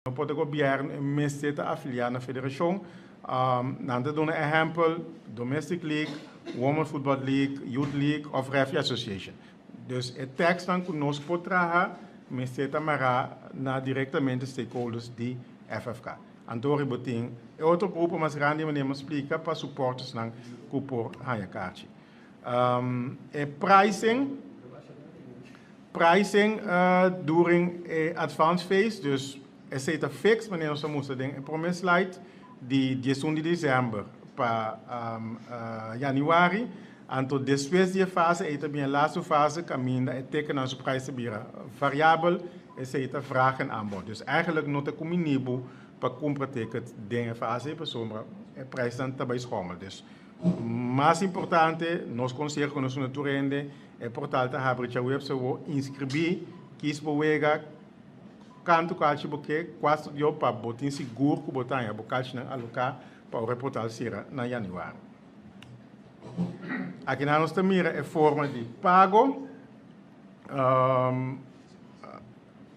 No pode governo meseta afiliar na federação. Nante doen een exempel, Domestic League, Women Football League, Youth League of Referee Association. Dus het tekst dan nos potraha, meseta mara na diretamente stakeholders die FFK. Antori boting, e outro grupo mas grande maneira explica para supporters nan kupor haya kaartje. Pricing during advanced phase, dus er zit een fix wanneer we moeten denken. Een promis slide die 10 december para januari. En tot deze fase, het is een laatste fase, kan het teken aan zijn prijzen bira variabel, is het een vraag en aanbod. Dus eigenlijk nog een communibo para comprar ticket dingen fase, para sombra, het prijs dan tabij schommel. Dus mais importante, nós conseguimos nos turende, é portal da Habricha website inscrever, quis boega, canto calci porque quase eu para botar seguro que botar a bocalci na alocar para o reportal será na januário. Aqui na nossa mira é forma de pago.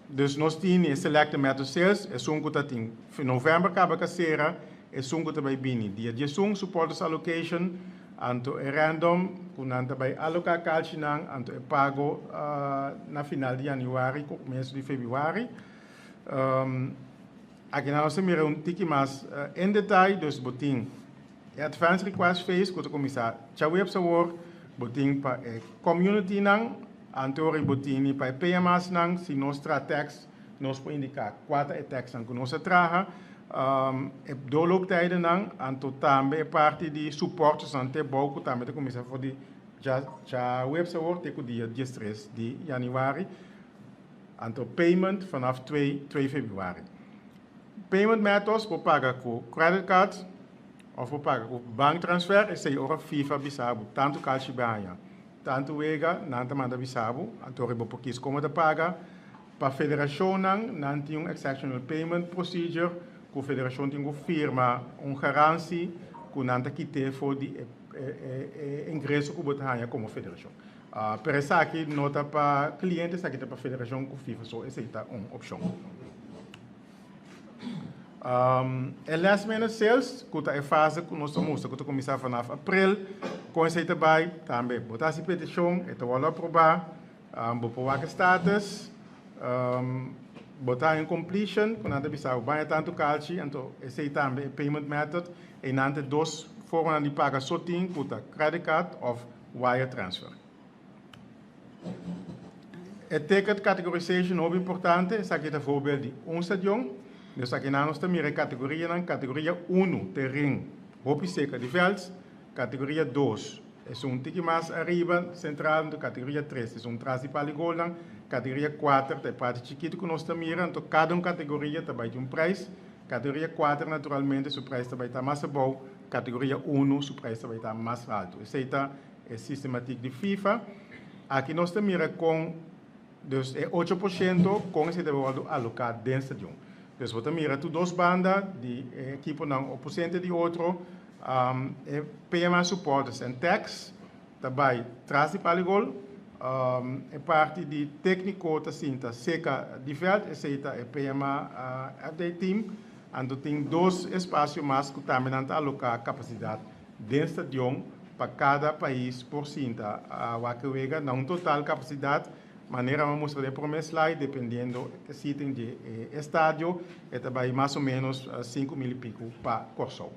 Dus nós temos select method sales, é um que tem em novembro acaba que será, é um que também bini. Dia de supporters allocation, anto é random, quando também alocar calci nang, anto é pago na final de januário, começo de fevereiro. Aqui na nossa mira tiki mais em detalhe, dus botin advance request phase, que o comissário já website botin para community nang, antori botin para PMAs nang, se nostra text nos pode indicar quatro text nang que nós traga, doorlooptijden nang, anto também parte de suportes ante bouco também o comissário voor die já website teko dia 13 de januari. Anto payment vanaf 2 februari. Payment methods voor pagar com credit card of voor pagar com banktransfer is aí ora FIFA bisabu tanto calci banha tanto wega nanta manda bisabu anto ribo pokis como de paga para federação nanti exceptional payment procedure com federação tem firma garantie com nanta kite for di ingresso que botar como federação. Per essa aqui nota para clientes aqui para a federação com FIFA, só essa é uma opção. Last minute sales, que é fase que nós estamos que começar a abril, com essa também também botar essa petição, é o aprovar, botar o status, botar em completion, quando anda bisau vai tanto calci, então essa é também payment method, e nante dois formas de pagar só tem, credit card of wire transfer. A ticket categorization é importante, essa aqui é o voorbeeld de stadion. Dus aqui nós temos a categoria 1, terreno, roupa seca de velds, categoria 2, é tique mais arriba, central, categoria 3, é trás de paligolan, categoria 4, é parte chiquito que nós temos, então cada categoria também tem preço, categoria 4, naturalmente, o preço também está mais bom, categoria 1, o preço também está mais alto. Esse é o sistemático de FIFA. Aqui nós temos com dus 8% com esse devolvido alocado dentro do estadião. Dus você mira tu duas bandas de equipe não oposente de outro, PMA supporters en tax, também traz de paligol, parte de técnico da cinta seca de veld, essa é PMA update team, e tem dois espaços mais que também não alocar capacidade dentro do estadião para cada país por cinta, a não total capacidade. Maneira vamos mostrar por um slide, dependendo do sítio de estádio, é também mais ou menos 5.000 e pico para Corsol.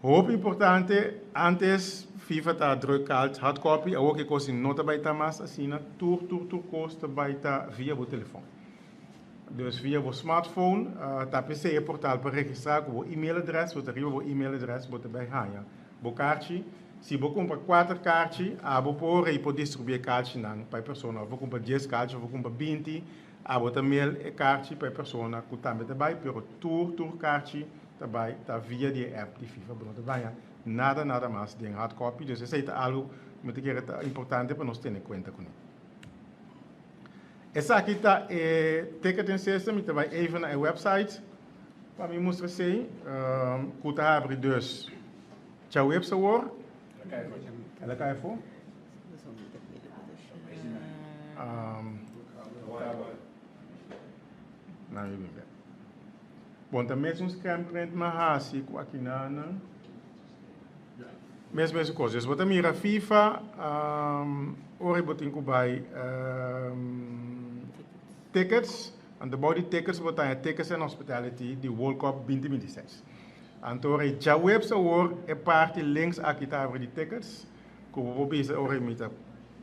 Hoop importante, antes FIFA está drukalt hard copy, ook que coisa não também está mais assim, tour custa também está via o telefone. Dus via o smartphone, tá PC é portal para registrar com o e-mailadres, você arriba o e-mailadres, você vai ganhar o carte. Se você compra 4 cartas, você pode distribuir cartas para a pessoa. Você compra 10 cartas, você compra 20, você também cartas para a pessoa que também vai, pero tour cartas também está via de app de FIFA. Nada mais de hard copy. Dus isso é algo muito importante para nós ter em conta com isso. Essa aqui está o ticketing system, então vai even na website. Para me mostrar assim, que está abre dus. Já o website ela cai for? na bimbe. Bom, também um screen mahasi com aqui na mesma coisa. Se você mira FIFA, ora botin kubai tickets, and the body tickets botan tickets and hospitality the World Cup 2026. Antore já website hoor é parte links aqui tá over die tickets. Como vou pensar ora mita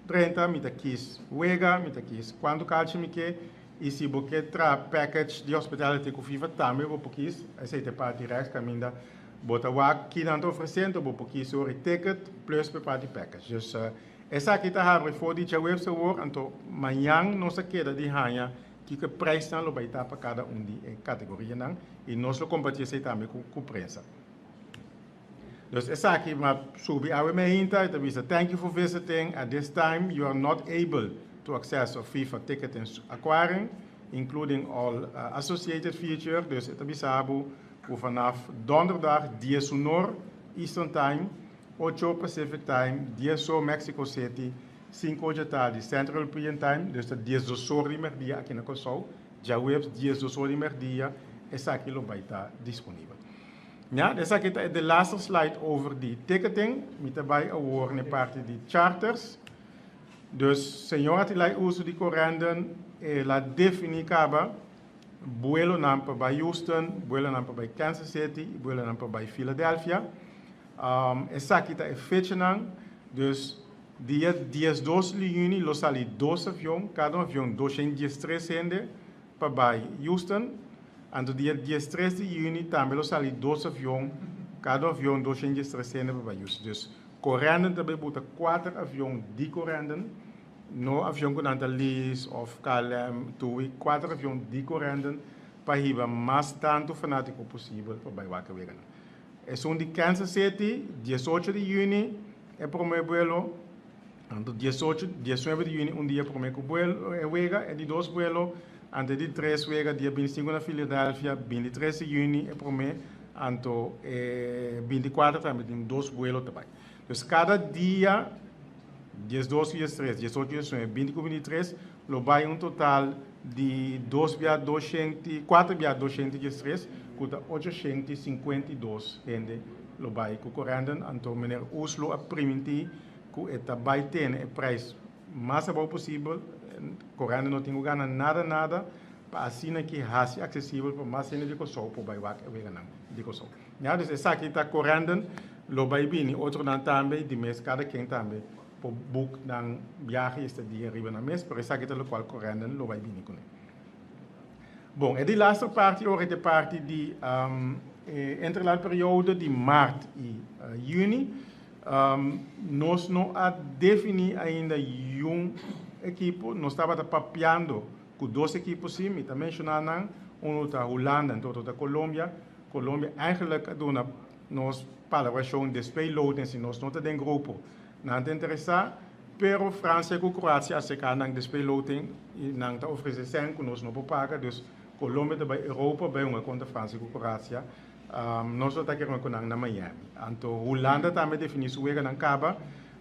30, mita kies wega, mita kies quando calci me que e se você tra package de hospitality com FIFA também vou kies, aceita parte rex caminda bota wak que não oferecendo vou kies ora ticket plus parte package. Dus essa aqui tá have for die já website hoor, então amanhã nossa queda de ranha que prijs dan lo baita para cada de categoria não e nós lo compartilhamos também com a prensa. Dus essa aqui mas subi a me hinta e avisa thank you for visiting. At this time you are not able to access a FIFA ticket and acquiring, including all associated features. Dus het abu vanaf donderdag 10 uur Eastern Time, 8 Pacific Time, 10 Mexico City, 5 da tarde Central European Time, dus dat 10 horas merdia aqui na Kosovo, já webs 10 horas merdia, essa aqui vai estar disponível. Ja, essa aqui é de laatste slide over die ticketing, met daarbij award na parte de charters. Dus, senhora tilai uso de correnden, la defini kaba, vuelo nampa bij Houston, vuelo nampa bij Kansas City, vuelo nampa bij Philadelphia. Essa aqui é fecha não, dus dia 12 de junho, los ali 12 aviões, cada avião 213 gente para Houston. En do dia 13 de junho também los ali 12 aviões, cada avião 213 gente para Houston. Dus correnden também bota 4 aviões de correnden, no avião com anta lease of KLM, 4 aviões de correnden para ir mais tanto fanático possível para Wacker Wegen. É de Kansas City, 18 de junho, é para o meu vuelo. Então, 19 de junho, dia para o meu vuelo, é de 2 vuelos. Antes de 3 wega, dia 25 na Filadélfia, 23 de junho, é para o meu. Então, 24 também tem 2 vuelos também. Então, cada dia, 12 dias 3, 18 dias 25 e 23, lo vai total de 4 via 200 dias 3, custa 852 gente lo vai correndo. Então, meneer Oslo a permitir que eta vai ter o preço mais bom possível, correndo não tem ganhar nada, para assim que haja acessível para mais gente de Kosovo, para vai ganhar de Kosovo. Já, dus essa aqui está correndo, lo vai bem, outro não também, de mês cada quem também, para book dan viagem este dia arriba na mês, por essa aqui está o qual correndo, lo vai bem com ele. Bom, e de laatste parte, hoor de parte de interlandperiode de maart e juni. Nós não a definir ainda equipo, nós estávamos papeando com 2 equipos sim, e também mencionando um da Holanda e outro da Colômbia. Colômbia eigenlijk doen nós palavrão de speelloten, se nós não tem grupo, não te interessar, pero França e Croácia se canam de speelloten e não te oferecem que nós não paga, dus Colômbia também Europa bem uma contra França e Croácia. Nós estamos aqui na Miami. Então, Holanda também definiu sua wega na Caba.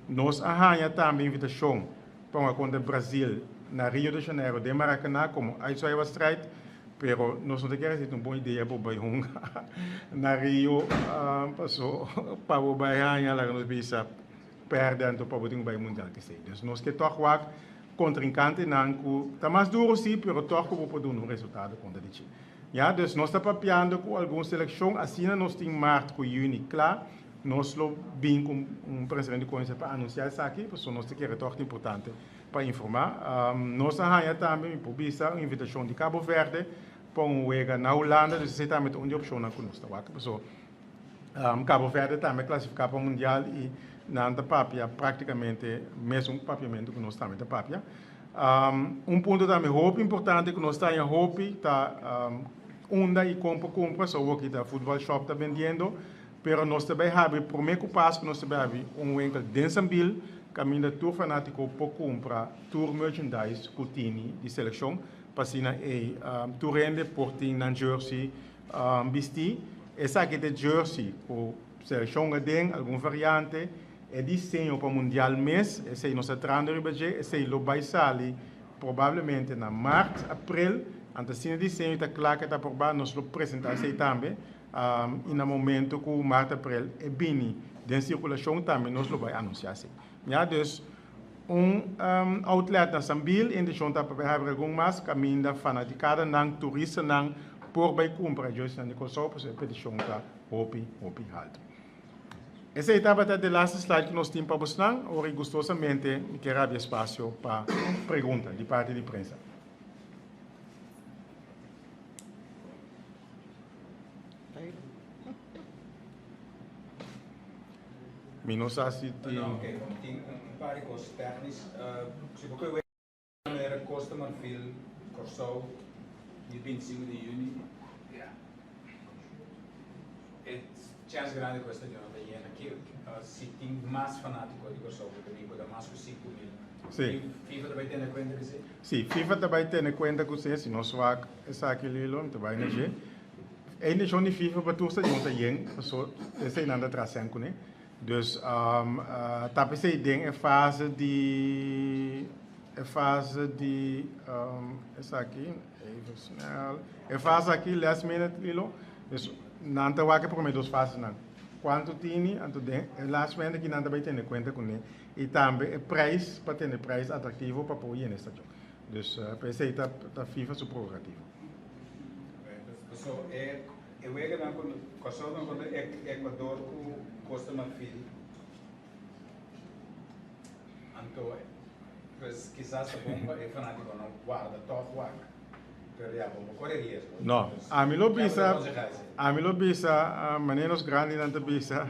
Nós arranjamos também invitação para uma conta Brasil na Rio de Janeiro de Maracanã, como a Iowa Street. Pero nós não temos uma boa ideia para o Bahia na Rio, para o Bahia, lá nós bisa perdendo para o Bahia Mundial que sei. Então, nós que toch wak contrincante não, está mais duro sim, pero toch que vou dar resultado contra de ti. Ja, dus nós estamos papiando com alguma seleção, assim nós temos março com junho, claro, nós lo bem com presidente de coisa para anunciar isso aqui, porque nós temos que retorno importante para informar. Nós arranjamos também publicar uma invitação de Cabo Verde para wega na Holanda, dus você também tem uma opção na conosco, Cabo Verde também classificar para o mundial e na papia praticamente mesmo papiamento que nós também papia. Ponto também roupa importante que nós estamos em roupa está onda e compra só que da futebol shop está vendendo, pero nós também have primeiro passo nós também have winkel densambil caminho tour fanático para comprar tour merchandise cutini de seleção passina e tourende porting na jersey bisti essa aqui de jersey o seleção tem alguma variante é desenho para o mundial mês esse aí nós tratando de budget esse aí lo vai sair provavelmente na março, abril Ante cine desenho está claro que está por baixo, nós lo apresentamos também, e no momento que o março april é bem, de circulação também nós lo vai anunciar assim. Ja, dus outlet na Sambil in de jonta para hebben algumas caminho van de cada nang toeristen nang por bij compra juist na de kosopos e de jonta hopi halt. Essa etapa é de laatste slide que nós temos para buscar. Ora, gostosamente, quero abrir espaço para perguntas de parte de prensa. Minosa se tem... Oké, tem paar de kosten technisch. Se você ver a kosten maar veel Corsau, de 25 de juni. Ja. É chance grande questa giornata ieri aqui. Se tem mais fanático de Corsau, porque digo da mais que 5 mil. Sim. FIFA também tem em conta que sim. Sim, FIFA também tem em conta que se não só essa aquele lilo, também né je. Ainda já de FIFA para tudo junto aí, só esse ainda trazendo com né. Dus tapi esse ding é fase de essa aqui, even snel. É fase aqui last minute lilo. Dus não te wakker por meio dos fases não. Quanto tini, anto den, last minute que não também tem em conta com ele. E também é preço para ter preço atrativo para pôr nesse estação. Dus pensei tá FIFA super atrativo. So eu vejo na Corsau não quando Equador com Costa Marfil. Então, pues quizás a bomba é fanático não guarda top wak. Pero já bomba corre risco. Não, a mim lo bisa, maneiros grandes não te bisa.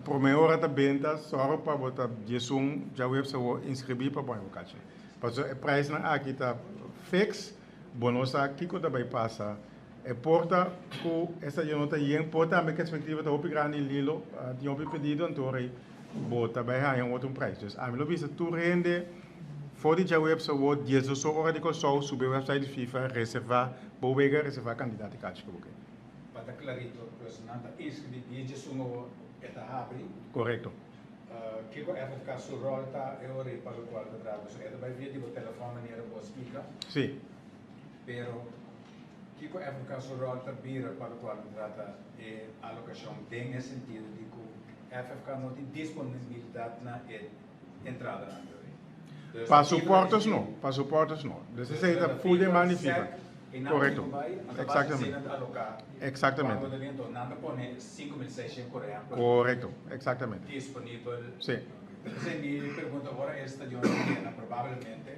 Por maior da venda, só para botar Jesus já web se o inscrever para bom ocasião. Mas o preço na aqui está fix, bonosa aqui quando vai passar. E porta que essa janota aí porta a minha perspectiva da opi grande lilo, de opi pedido então bota vai há outro preço. Dus a mim lo bisa tu rende voor die web se o 10 horas de Corsau subir website FIFA reservar, bovega reservar candidato que acho que ok. Para clarito, pues nada inscrito de Jesus no está abre. Correto. Que com FFK su rolta é ore para o qual trabalho. So é vai vir tipo telefone maneira boa explica. Sim. Pero que com FFK su rolta bira para o qual trata é alocação tem esse sentido de que FFK não tem disponibilidade na entrada na Passaportes não, passaportes não. Dessa é da full demand FIFA. Correto. Exatamente. Exatamente. Correto. Exatamente. Disponível. Sim. Você me pergunta agora esta de onde provavelmente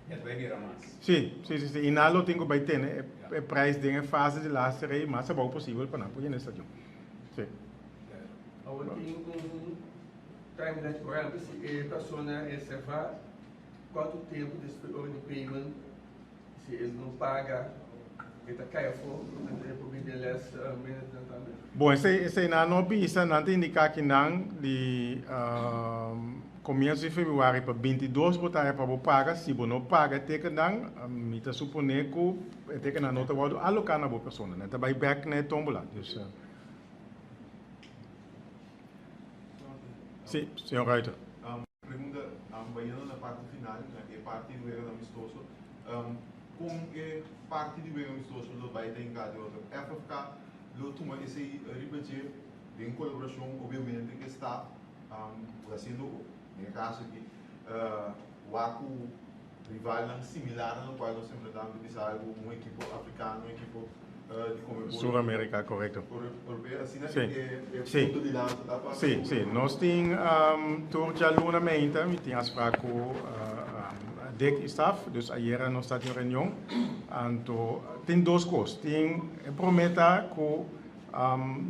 vai virar mais. Sim. E nada tenho vai ter, né? É preço de fase de laço aí, mais bom possível para não pôr nesse estadio. Sim. Agora tem timeline agora se a pessoa reservar quanto tempo depois de payment se ele não paga ele cai fora depois de less minute também. Bom, esse não bisa não te indicar que não de começo de fevereiro para 22 botar para pagar se não paga tem que não me tá suponer que tem que não nota vado alocar na boa pessoa né tá vai back né tombola dus sim senhor Reuter. Pergunta banhando na parte final né que é parte do erro amistoso como é parte do erro amistoso do vai ter em cada outra FFK lo toma esse ribeche em colaboração obviamente que está fazendo no caso aqui o ACU rival similar no qual nós sempre damos de algo uma equipe africana uma equipe de como Sul-América, correto. Sim. Sim. Nós temos tour de alunamento, temos afspraak com a DEC staff, dus ayer nós estamos em reunião. Então, tem duas coisas. Tem prometa que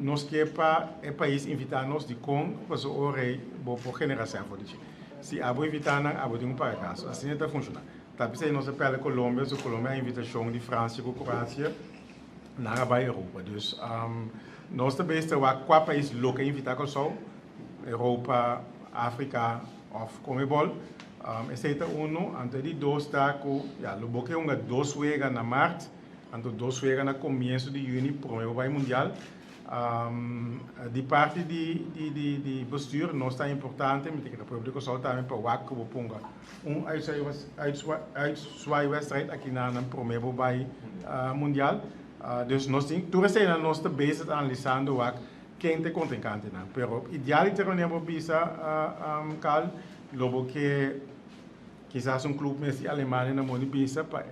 nós queremos o país invitar-nos de com, mas o rei, por geração, for dizer. Se a boa invitar, a boa tem para casa. Assim está funcionando. Tapi se nós apela a Colômbia, a Colômbia é a invitação de França e Croácia naar bij Europa. Dus nós também estamos a 4 países locais invitados ao Europa, África of Comebol. Esse é um, antes de 2 está com, o boque é 2 vezes na março, antes 2 vezes no começo de junho, para o Mundial. Die parte de bestuur não está importante, met de República South também para o WAC, we ponga uitzwaaiwedstrijd aqui na Promebo bij Mundial. Dus nós temos na nossa base analisando o WAC quem te contrincante não. Pero idealiter nemo bisa Carl, logo que quizás clube messi Alemanha na moni bisa para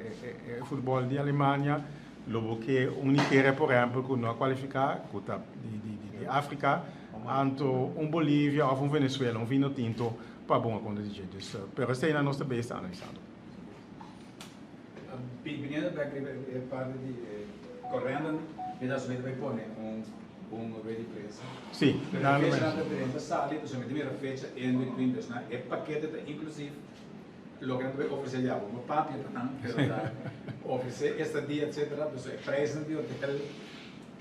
futebol de Alemanha. Logo que keer, por exemplo, que não qualificar de África, anto Bolívia ou Venezuela, vinho tinto para bom acontecer. Pero esta é a nossa base analisando. Viniendo da parte de correndo, e das vezes vai pôr ready prensa. Sim, na prensa sale, então a primeira fecha é em between, né? É paquete inclusive lo que não vai oferecer algo, uma papel para oferecer estadia, etc. Então é preço de hotel,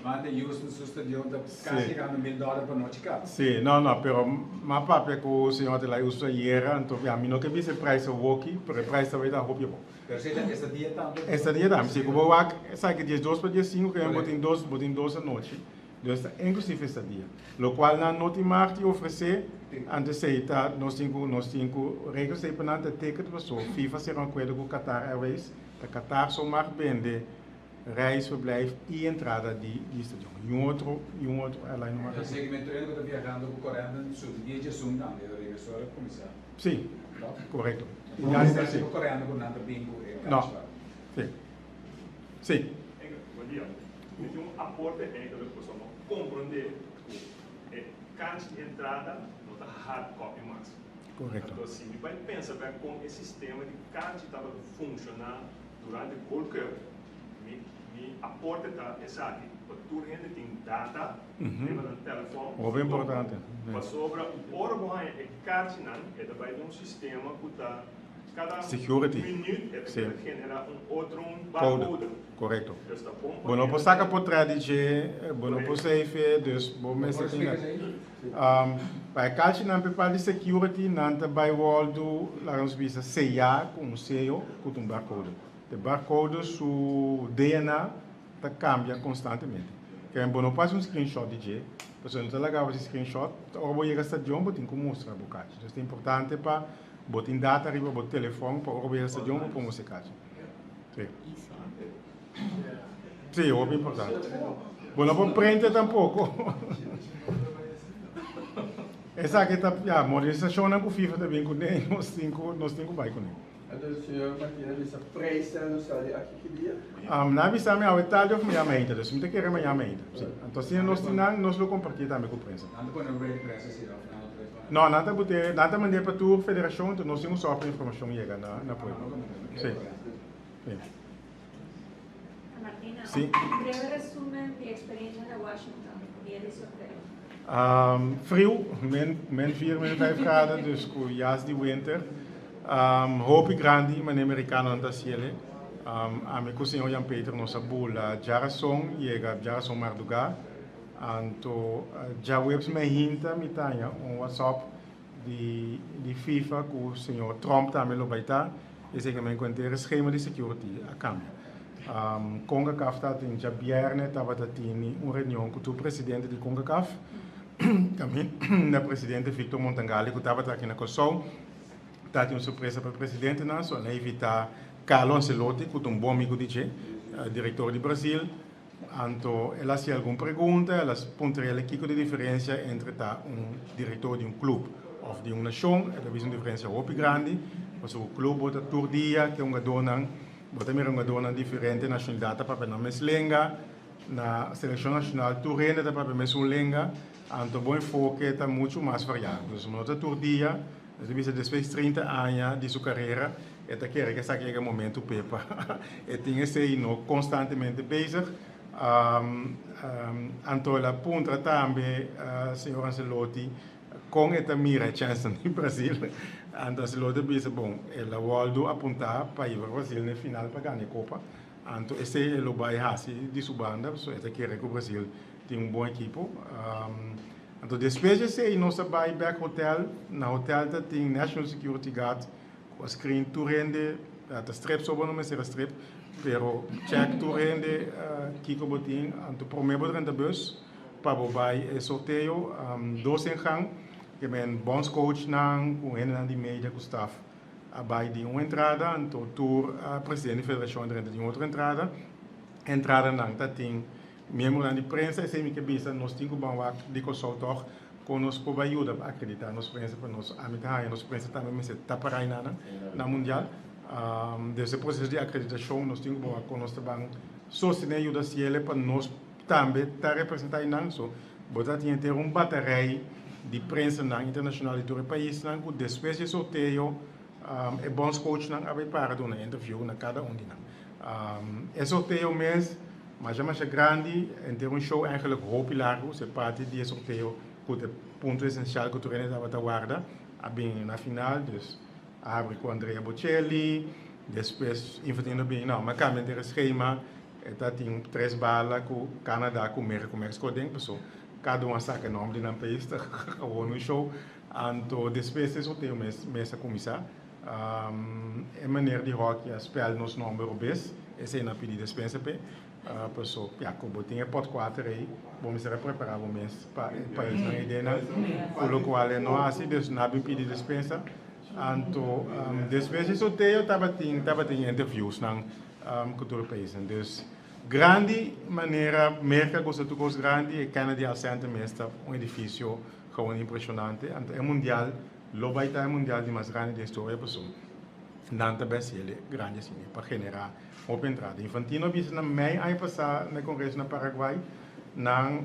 manda Houston sustentação da quase ganhando $1.000 por noite cada. Sim, não, pero uma papel que o senhor de lá usa hiera, então a mim não que visse preço walkie, pero preço vai dar roupa bom. Pero se estadia também. Estadia também, se como o sabe que dia 2 para dia 5 que é botin 2 a noite. Dus inclusive estadia. Lo qual na noti marti oferecer anteceita nós temos regras aí para não ter que pessoa. FIFA será um acordo com o Qatar Airways. A Qatar só mar vende reis, verblijf e entrada de estadião. E outro ela não marca. O segmento ele está viajando com o Coreia do Sul. Dia de Zoom também, da emissora comercial. Sim, correto. Não está sendo coreano com nada bingo. Não. Sim. Sim. Bom dia. Então, aporte é que nós possamos compreender que cancha de entrada não está hard copy mais. Correto. Então, se vai pensar como esse sistema de cancha estava funcionar durante o World Cup, me aporte está exato. Tu ainda tem data, tem no telefone. Muito importante. Mas sobre o órgão é cancha não, é também um sistema que está cada security. Minuto genera outro barcode. Correto. Bom, não posso sacar por trás de bom, não posso safe, dus bom, mas assim, para calci não prepara de security, não também volto lá nos visa CIA com CEO com um barcode. O barcode su DNA tá cambia constantemente. Que é bom, não passa screenshot de pessoa não está legal esse screenshot, ou vou chegar estadião, vou ter que mostrar o bocado. Então é importante para botar data arriba, botar telefone para o estadião para mostrar o caso. Sim. Sim, é importante. Bom, não vou prender tampouco. Essa aqui está, a modernização não com FIFA também com nem nós temos vai com ele. Então, o senhor Martina, essa presta no sali aqui que dia? Na visa me ao Itália ou minha mãe, então se me quer minha mãe. Então se nós lo compartilhamos também com a imprensa. Anda com a ready prensa sim, não, nada mandei para a federação, então nós temos só a informação chega na poema. Sim. Martina, sim. Breve resumen de experiência na Washington, dia de sorteio. Frio, min 4, min 5 graden, dus com jas de winter. Hoop grande, mas americano não está a minha cozinha Jan Peter nossa bula Jarasson chega Jarasson Marduga, então já webs me hinta mitanya WhatsApp de FIFA com o senhor Trump também lo vai estar, e sei que me encontrei esquema de security a câmbio. CONCACAF está em Jabierne, estava tendo reunião com o presidente de CONCACAF, também o presidente Victor Montangali, que estava aqui na Kosovo. Está uma surpresa para o presidente, não só evitar Carlo Ancelotti, que é bom amigo de diretor do Brasil. Então, ela se alguma pergunta, ela pontuaria aqui a diferença entre diretor de clube ou de uma nação, ela vê uma diferença muito grande, mas o clube bota todo dia, que é uma dona diferente nacionalidade para a mesma língua, na seleção nacional, tudo ainda para a mesma língua, então, bom enfoque está muito mais variado. Então, nota todo dia, depois de 30 anos de sua carreira, ela quer que saia momento pepa. E tem que ser constantemente bezig. Então, ela aponta também, senhor Ancelotti, com esta mira chance no Brasil. Então, Ancelotti disse, bom, ela voltou a apontar para ir para o Brasil no final para ganhar a Copa. Então, esse é o bairro de sua banda, so ela quer que o Brasil tenha bom equipe. Então, depois de ser em nossa buyback hotel, na hotel tem National Security Guard, com a screen turende, a strip sobre não ser a strip, pero check turende, kiko botin, então primeiro durante a bus, para bobai e sorteio, dois em gang, que men bondscoach nang, com ele na de media com staff, abai de uma entrada, então tour a presidente da federação de outra entrada nang tá tem membro da imprensa, esse me que bisa nós temos que banwak de consultor com nos por ajuda a acreditar nos prensa para nos amitar, nos prensa também me se taparai na mundial. Desse processo de acreditação nós temos que com nós também sostener ajuda se ele para nós também tá representar em so, botar tinha ter bateria de prensa na internacional de todo o país, na que depois de sorteio é bons coach na abai para do na interview na cada de é sorteio mês, mas já mais grande, em ter show eigenlijk hoop largo, se parte de sorteio com o ponto essencial que o treino estava a guarda, a bem na final, dus abre com Andrea Bocelli, depois invertendo bem, não, mas cá ter esquema, tá tem 3 balas com Canadá, com México dentro, pessoal. Cada um saca nome de um país, tá no show, então depois de sorteio mês a começar, é maneira de rock, a spell nos número bes, esse é na pedida dispensa pe, pessoal, já como tem pot 4 aí, vamos ser preparar o mês para isso na ideia, pelo qual é não assim, dus na pedida dispensa, então depois de sorteio tava tem interviews na cultura país, dus grande maneira, merca gosta de coisa grande, e Canadá Center mesmo um edifício gewoon impressionante, então é mundial. Lo baita mundial de mais grande da história, pessoal. Não também se ele grande assim, para generar uma entrada. Infantino visa na mei ano passado no congresso na Paraguai, nang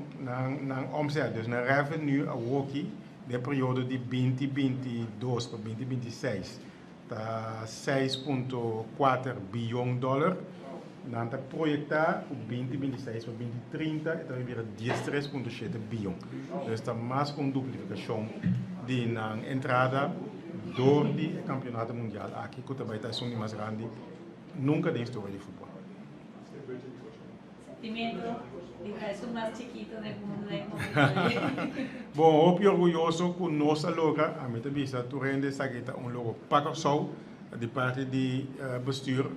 omzet, dus na revenue a walkie de período de 2022 para 2026, tá 6,4 bilhão de dólares. Nós projetar o 2026 para 2030, então vai virar 13,7 bilhão. Então está mais com duplicação de na entrada do campeonato mundial aqui que também está sendo mais grande nunca da história de futebol. Sentimiento de es más chiquito del mundo de Bom, eu orgulhoso com nossa loga, a minha vista, tu rende saqueta logo para só de parte de bestuur,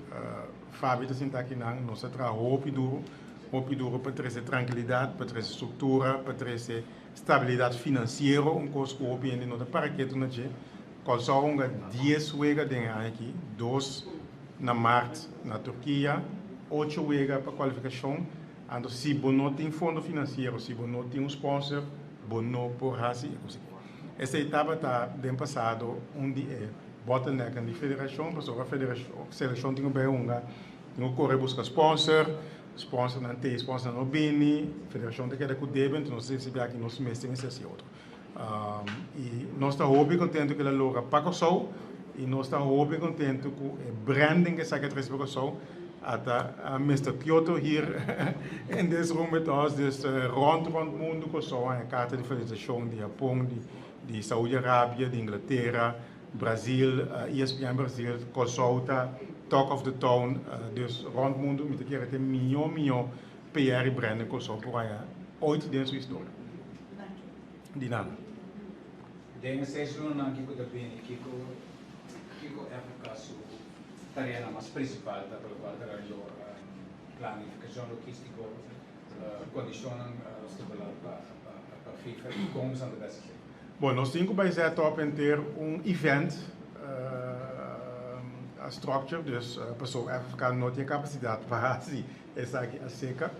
Fábio está aqui na nossa trabalho duro para trazer tranquilidade, para trazer estrutura, para trazer estabilidade financeira, coisa que o PN não para que tu não tinha, qual só 10 wegas de aqui, 2 na março na Turquia, 8 wegas para qualificação, então se não tem fundo financeiro, se não tem sponsor, não por assim, essa etapa está bem passado, onde é bottleneck na federação, porque a federação, a seleção tem que correr buscar sponsor não tem, sponsor não bem, a federação tem que dar com o débito, não sei se aqui nós mesmos temos esse outro. E nós estamos muito contentes que a loja paga só, e nós estamos muito contentes com o branding que está aqui paga só, até Mr. Kyoto hier in deze room met ons, dus rond het mundo com só a carta de felicitação de Japão, de Saúde-Arábia, de Inglaterra, Brasil, ESPN Brasil, Consulta, Talk of the Town, dus rond het mundo, met een keer het een miljoen PR branden Consulta voor je ooit deze historie. Die naam. Denk steeds doen aan Kiko de Beni, Kiko Afrika su tarea mais principal da pelo qual trabalho planificação logístico, condicionam para FIFA e como são de best. Bom, nós temos que zetten op en ter event, a structure, dus a pessoa FFK não tem capacidade para assim, essa aqui a seca.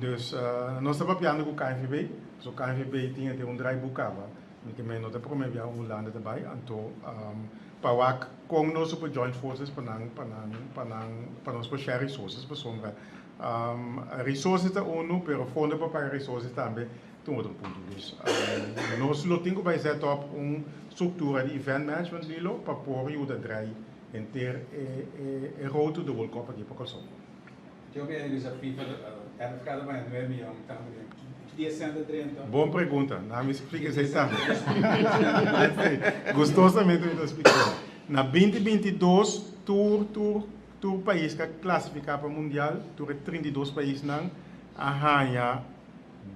Dus nós estamos trabalhando com o KNVB, o KNVB tinha ter draaiboek, que men nota promovia Holanda daarbij, então para com nós super joint forces para nós share resources, para sombra resources da ONU, pero fundo para pagar resources também. Tem outro ponto disso. Nós não temos que zetten op estrutura de event management lilo para pôr o da draai en ter route de World Cup aqui para Kosovo. Eu vejo que a FIFA era ficada mais 9 milhões, que 130. Boa pergunta, não me explica isso aí também. Gostosamente me explicar. Na 2022, o país que classificar para o Mundial, 32 países não arranha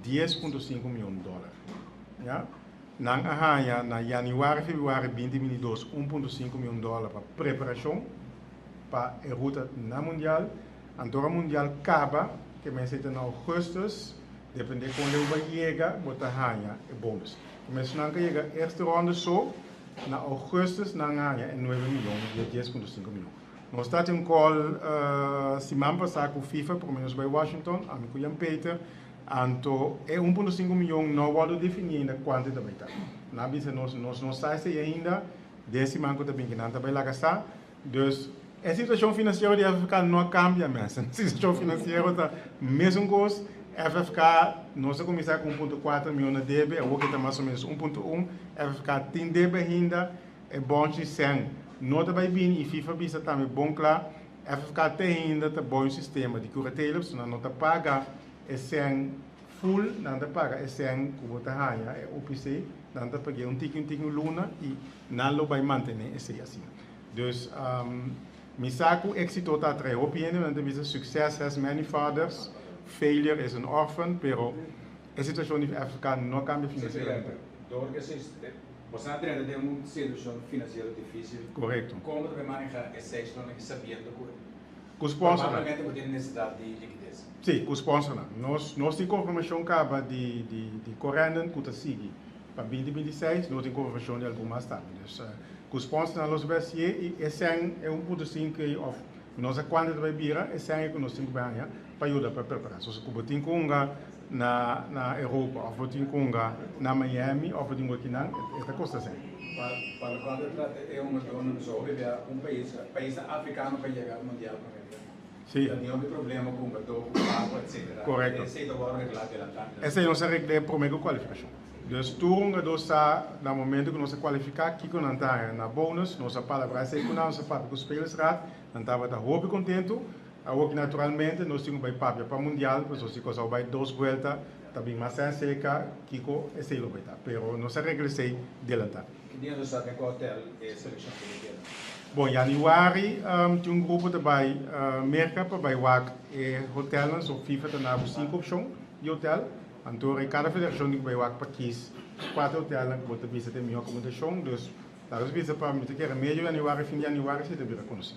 10,5 milhões de dólares. Ja? Nang arranha na januário e fevereiro 2022 1,5 milhões de dólares para preparação para a ruta na Mundial. Então, o Mundial acaba, que começa em agosto, Depende quando eu vai chegar, botar ganha é bônus. Começando a chegar esta ronda só, na augustus na ganha é 9 milhões e 10,5 milhões. Nós estamos em call semana passada com FIFA, por menos by Washington, a mim com Jan Peter, então é 1,5 milhões não vou definir ainda quanto também está. Na vez nós não sabemos ainda, 10 semanas também que não está bem lá gastar, dus a situação financeira de FFK não cambia mais. A situação financeira está mesmo gosto. FFK, nós começamos com 1,4 milhões de débito, o que está mais ou menos 1,1. FFK tem débito ainda, é bom de 100. Nós também bem e FIFA bisa também bom claro. FFK tem ainda tá bom sistema de curatelos, não está paga é 100 full, não está paga é 100 como está ganha, é OPC, não está paga um tiquinho luna e não vai manter esse assim. Dus mi saco éxito está atrás. Opinião, want er success has many fathers, failure is an orphan, pero a situação de África não cambia financeiramente. Você não tem uma situação financeira difícil. Correto. Como você maneja essa situação sabendo que o sponsor provavelmente tem necessidade de liquidez? Sim, com o sponsor nós temos informação acaba de correndo que está seguindo para 2026, nós temos informação de algo mais tarde. Com o sponsor nós vamos ver e esse é 1,5 of nós quando vai virar esse é que nós temos que ganhar para ajudar para preparar. Se você tem conga na Europa, ou você tem conga na Miami, ou você tem aqui na esta costa assim. Para quando trata é uma zona sobre país africano para chegar ao mundial para Sim. Tem um problema com o água, etc. Correto. Esse é o valor regulado pela TAM. Essa é a nossa regra para a qualificação. Dus toen we dus no momento que nós qualificar, que nós está na bônus, nossa palavra é que nós parte com os spelersraad, nós estava da roupa contento, ook naturalmente nós tínhamos vai papia para mundial, pois nós tínhamos vai 2 vueltas, também mais seca, Kiko é sei lo vai tá, pero nossa regra é delantar. Que dia nós sabemos qual hotel é a seleção que ele Bom, em januari tinha grupo também merca para vai hotel, so FIFA tem 5 opções de hotel. Então, cada federação tem que ir para 4 hotéis que você visita melhor acomodação. Então, nós visitamos para meio de januário, fim de januário, você deve conhecer.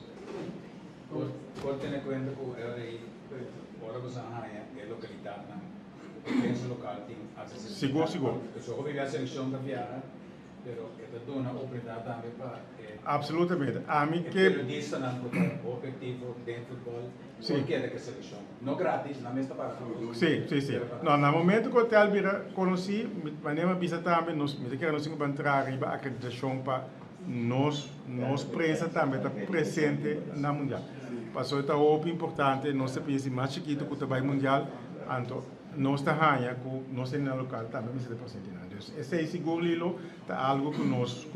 Pode ter em conta que agora você é localidade, a pensa local tem acesso. Seguro. Eu ouvi a seleção da viagem, mas é toda uma oportunidade também para... Absolutamente. A mim que... periodista o objetivo dentro do futebol, por que é seleção? Não grátis, na mesma parte. Sim. No momento que o hotel vira conheci, maneira visitar também, nós temos que entrar arriba a acreditação para nós presa também está presente na mundial. Passou está muito importante, nós temos mais chiquito que o trabalho mundial, então nós está ganha com nós na local também visita presente. Esse é seguro lilo, tá algo que nós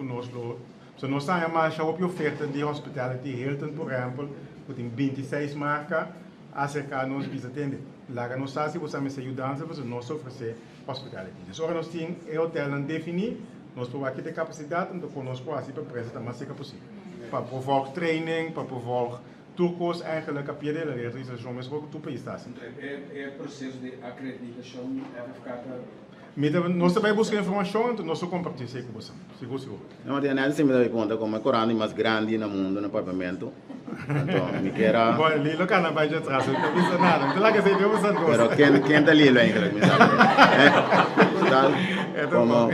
So, nós temos mais a oferta de hospitality, Hilton, por exemplo, que tem 26 marcas, acerca de nós visitantes. Lá nós estamos você ajudando, mas nós oferecemos hospitality. Então, nós temos o hotel não definido, nós temos aqui a capacidade, então conosco assim para apresentar o mais possível. Para provar training, para provar turcos, eigenlijk a pia de la realização, mas o país está assim. É processo de acreditação, nós também buscamos informação, então nós compartilhamos isso com você. Seguro. Não tem nada de me conta como é o Corão mais grande no mundo no pagamento. Então, me queira. Bom, ali no canal vai de atrás, não precisa nada. Então lá que você viu Santos. Pero quem está ali ainda, me sabe?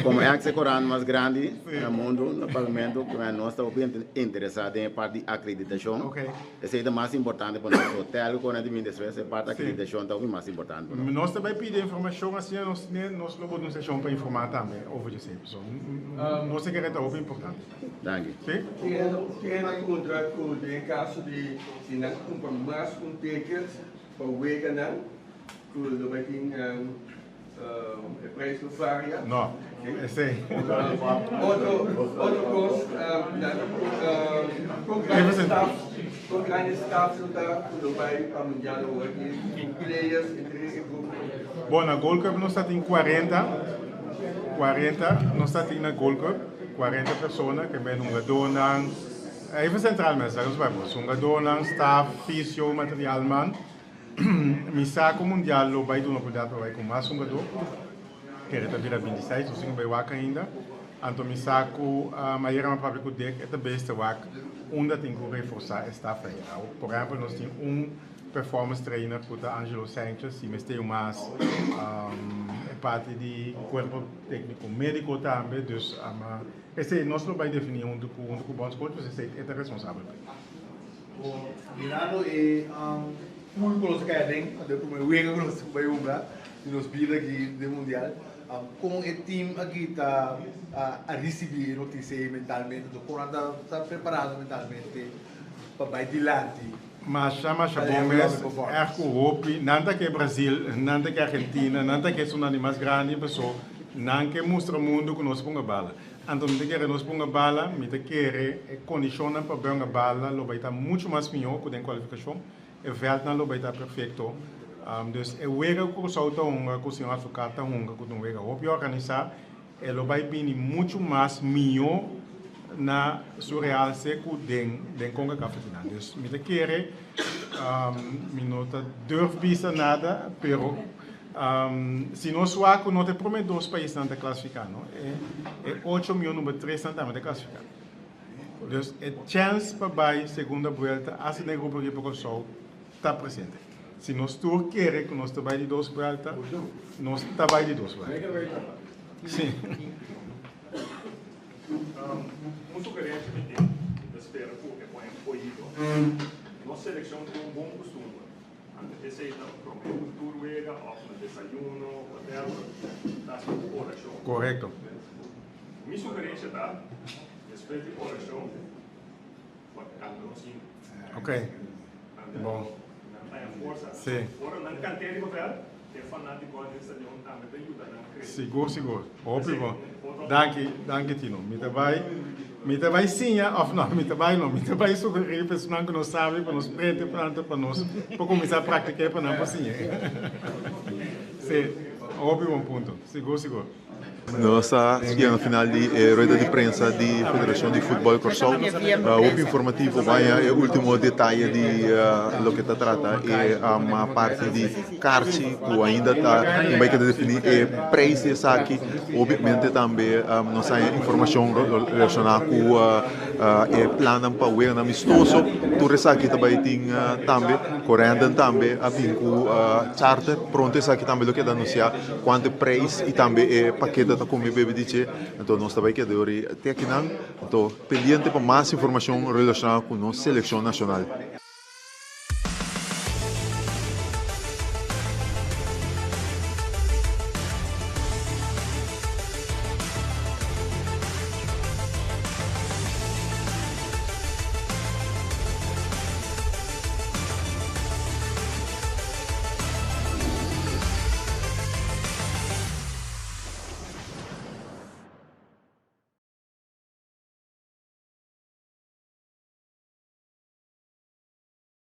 Como é que o Corão mais grande no mundo no pagamento, nós estamos bem interessados em parte de acreditação. Ok. Esse é o mais importante para nós. O hotel, quando a gente vem essa parte de acreditação, é o mais importante. Nós também pedimos informação, assim, nós podemos deixar para informar também, over de sempre. Nós queremos estar muito importante. Danke. Sim? Tem um contrato em caso de se não comprar mais com tickets para o weekend, que vai ter o preço varia. Não, esse é. Outro coisa, com grande staff que vai para o mundial hoje, players entre grupos. Bom, na Gold Cup nós estamos em 40, nós estamos na Gold Cup, 40 pessoas que vêm um donan, even central mesmo, nós vamos, um donan, staff, físio, materialman, mi saco mundial lo vai do no cuidado vai com mais jogador, que era vira 26, nós vai waka ainda, então mi saco a maioria do público deck é o beste waka, onde tem que reforçar esta feira. Por exemplo, nós temos performance trainer puta Angelo Sanchez, e me tenho mais é parte de corpo técnico médico também, dus esse nós não vai definir onde o bons coaches, esse é responsável. Mirando e full conosco que tem, até por meu wega conosco vai umbra, e nos vida aqui do mundial. Como o time aqui está a receber notícias mentalmente, do como está preparado mentalmente para adiante. Mas chama bom é que o hope, nada que Brasil, nada que Argentina, nada que são animais grandes, pessoal, não que mostra o mundo que nós põe bala. Então, me quer nós põe bala, me quer condiciona para ver a bala, lo vai estar muito mais melhor que a qualificação, e veld não lo vai estar perfeito. Dus é wega que o salto que o senhor Africata que não wega hope organizar, ele vai vir muito mais melhor na surreal seco den conga cafetina. Dus me quer me nota durf bisa nada, pero se nós suaco não te promete 2 países não te classificar, não? É 8 milhões número 3 não te classificar. Dus é chance para vai segunda volta, assim nem grupo que pouco sol está presente. Se nós tour querer que nós trabalhe de 2 voltas, nós trabalhe de 2 voltas. Sim. Uma sugerência que tem, espero que é apoio. Nossa seleção tem um bom costume. Esse aí não promete futuro, ega, off no desayuno, hotel, tá sobre oração. Correto. Minha sugerência tá, respeito de oração, Ok. Bom. Força. Sim. Fora não cantei de papel, é fanático de estadião também para ajudar a crescer. Seguro. Óbvio. Danke Tino. Me vai sim, of não, me vai sugerir pessoal que não sabe, para nos prender para nós, para começar a praticar para não sim. Sim, óbvio um ponto. Seguro. Nós estamos aqui na final de rueda de prensa da Federação de Futebol Corsol. O informativo vai o último detalhe de lo que está trata é uma parte de Carci que ainda está vai definir preços aqui. Obviamente também nós temos informação relacionada com o plano para o ano amistoso. Tudo isso aqui também tem também correndo também a com charter pronto isso aqui também lo que anunciar quanto preço e também paquete como eu bebe dizer, então nós também que até aqui não, então pendente para mais informação relacionada com nossa seleção nacional.